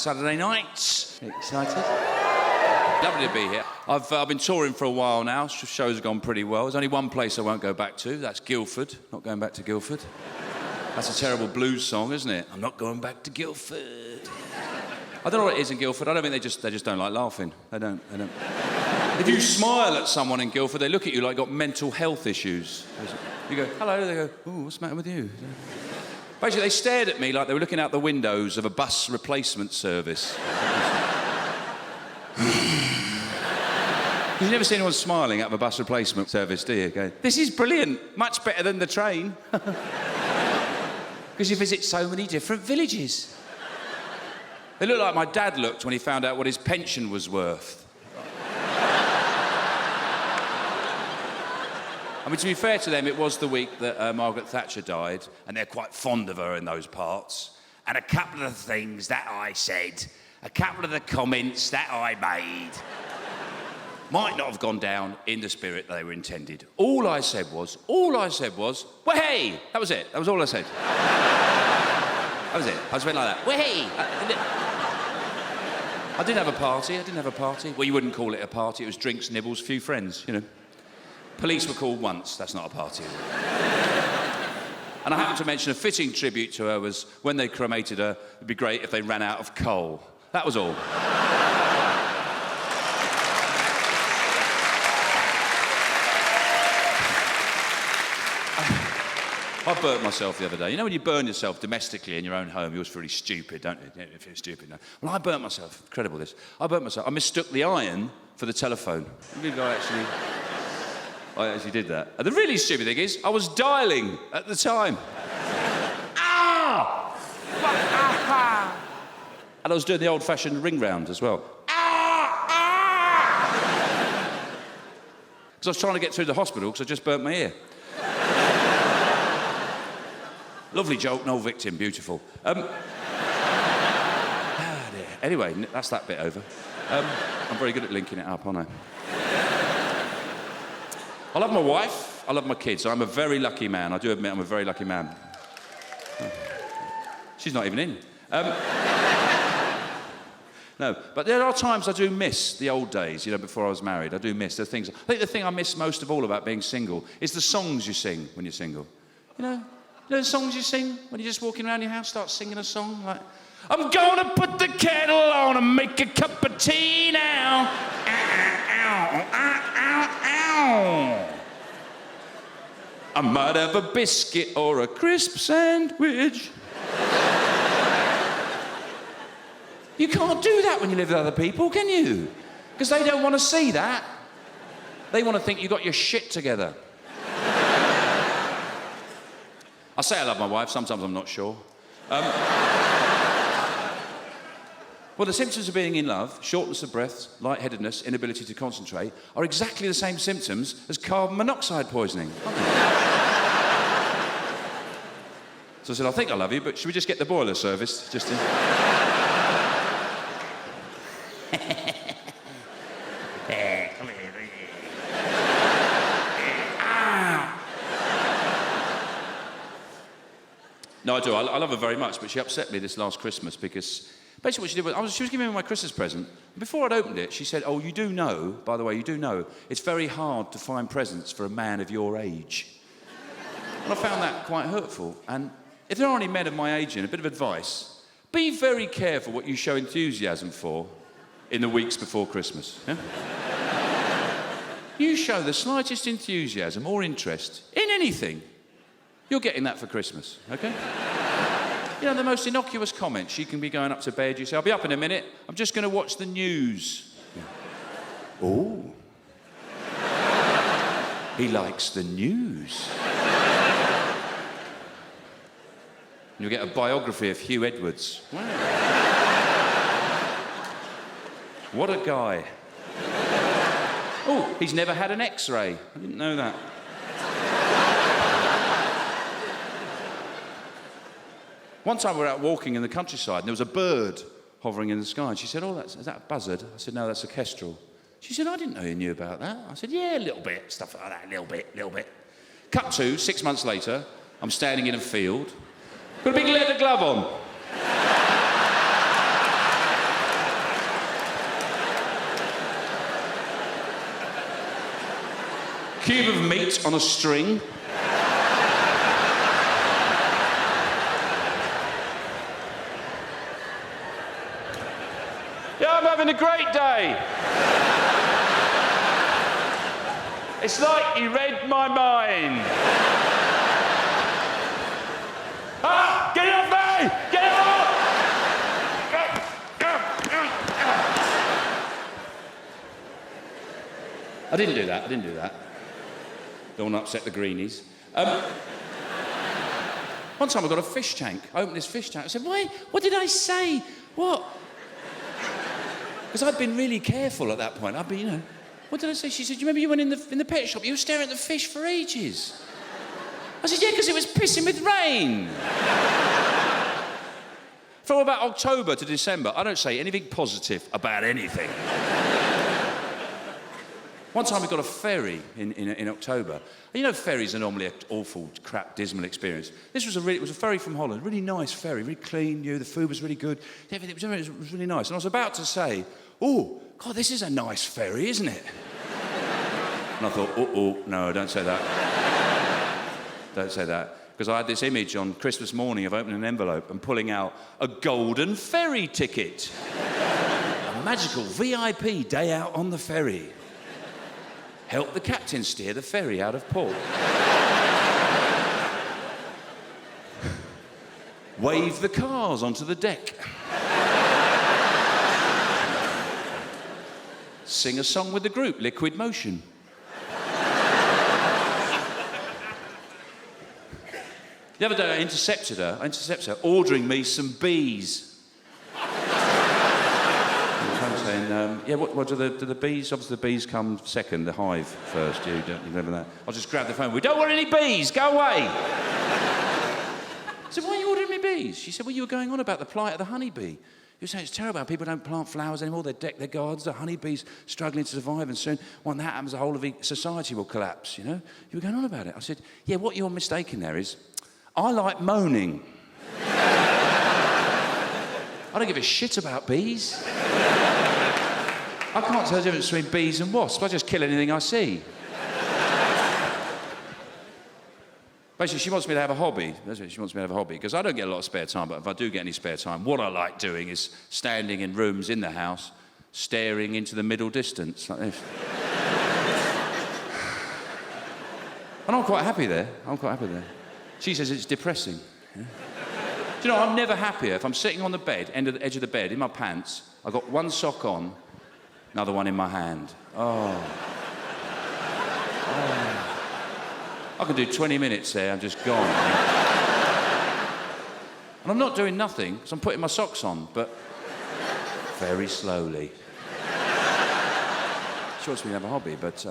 Saturday nights. Excited? Lovely to be here. I've been touring for a while now. Shows have gone pretty well. There's only one place I won't go back to. That's Guildford. Not going back to Guildford. That's a terrible blues song, isn't it? I'm not going back to Guildford. I don't know what it is in Guildford. I don't think they just don't like laughing. They don't. If you smile at someone in Guildford, they look at you like you've got mental health issues. You go, hello, they go, ooh, what's the matter with you? Basically, they stared at me like they were looking out the windows of a bus replacement service. You've never seen anyone smiling out of a bus replacement service, do you? Go, this is brilliant, much better than the train. Because you visit so many different villages. They look like my dad looked when he found out what his pension was worth. I mean, to be fair to them, it was the week that Margaret Thatcher died, and they're quite fond of her in those parts. And a couple of the things that I said, a couple of the comments that I made, might not have gone down in the spirit that they were intended. All I said was, well, hey! That was it. That was all I said. That was it. I just went like that. Well, hey! I didn't have a party. Well, you wouldn't call it a party. It was drinks, nibbles, few friends, you know. Police were called once. That's not a party. And I happened to mention a fitting tribute to her was when they cremated her, it'd be great if they ran out of coal. That was all. I burnt myself the other day. You know when you burn yourself domestically in your own home, you always feel really stupid, don't you? You feel stupid. No. Well, I burnt myself. Incredible, this. I burnt myself. I mistook the iron for the telephone. I actually did that. And the really stupid thing is, I was dialing at the time. Ah! And I was doing the old-fashioned ring round as well. Because I was trying to get through the hospital because I just burnt my ear. Lovely joke, no victim, beautiful. Anyway, that's that bit over. I'm very good at linking it up, aren't I? I love my wife, I love my kids. I'm a very lucky man. I do admit I'm a very lucky man. She's not even in. No, but there are times I do miss the old days, you know, before I was married. I do miss the things. I think the thing I miss most of all about being single is the songs you sing when you're single. You know the songs you sing when you're just walking around your house, start singing a song like, I'm gonna put the kettle on and make a cup of tea now. I might have a biscuit or a crisp sandwich. You can't do that when you live with other people, can you? Because they don't want to see that. They want to think you got your shit together. I say I love my wife, sometimes I'm not sure. Well, the symptoms of being in love, shortness of breath, lightheadedness, inability to concentrate, are exactly the same symptoms as carbon monoxide poisoning. So I said, I think I love you, but should we just get the boiler serviced? Just to... No, I do. I love her very much, but she upset me this last Christmas because basically what she did was, she was giving me my Christmas present. Before I'd opened it, she said, oh, you do know, by the way, you do know, it's very hard to find presents for a man of your age. And I found that quite hurtful. And if there are any men of my age in, a bit of advice, be very careful what you show enthusiasm for in the weeks before Christmas. Yeah? You show the slightest enthusiasm or interest in anything, you're getting that for Christmas, okay? You know, the most innocuous comment, she can be going up to bed, you say, I'll be up in a minute, I'm just going to watch the news. Yeah. Oh. He likes the news. And you'll get a biography of Hugh Edwards. Wow. What a guy. Oh, he's never had an X-ray. I didn't know that. One time we were out walking in the countryside and there was a bird hovering in the sky and she said, oh, is that a buzzard? I said, no, that's a kestrel. She said, I didn't know you knew about that. I said, yeah, a little bit, stuff like that, a little bit. Cut to, 6 months later, I'm standing in a field, got a big leather glove on. Cube of meat on a string. Yeah, I'm having a great day. It's like you read my mind. Ah! Get it off me! Get it off! I didn't do that. Don't want to upset the greenies. One time I got a fish tank. I opened this fish tank. I said, "Why? What did I say? What?" Because I'd been really careful at that point. I'd been, you know, what did I say? She said, "Do you remember you went in the pet shop? You were staring at the fish for ages." I said, "Yeah, because it was pissing with rain." From about October to December, I don't say anything positive about anything. One time we got a ferry in October. You know, ferries are normally an awful, crap, dismal experience. This was it was a ferry from Holland, really nice ferry, really clean, the food was really good, everything was really nice. And I was about to say, "Oh, God, this is a nice ferry, isn't it?" And I thought, no, don't say that. Don't say that. Because I had this image on Christmas morning of opening an envelope and pulling out a golden ferry ticket. A magical VIP day out on the ferry. Help the captain steer the ferry out of port. Wave the cars onto the deck. Sing a song with the group, Liquid Motion. The other day I intercepted her ordering me some bees. Saying, yeah, what do the bees? Obviously, the bees come second, the hive first. You remember that? I'll just grab the phone. "We don't want any bees. Go away." I said, "Why are you ordering me bees?" She said, "Well, you were going on about the plight of the honeybee. You were saying it's terrible. People don't plant flowers anymore. They deck their gardens. The honeybees struggling to survive, and soon, when that happens, the whole of society will collapse. You know." You were going on about it. I said, "Yeah, what you're mistaken there is, I like moaning. I don't give a shit about bees. I can't tell the difference between bees and wasps. I just kill anything I see." Basically, she wants me to have a hobby. She wants me to have a hobby, because I don't get a lot of spare time, but if I do get any spare time, what I like doing is standing in rooms in the house, staring into the middle distance, like this. And I'm quite happy there. She says it's depressing. Yeah? Do you know, I'm never happier if I'm sitting on the bed, edge of the bed, in my pants, I've got one sock on, another one in my hand. Oh. I can do 20 minutes there, I'm just gone. And I'm not doing nothing, because I'm putting my socks on, but very slowly. She wants me to have a hobby, but...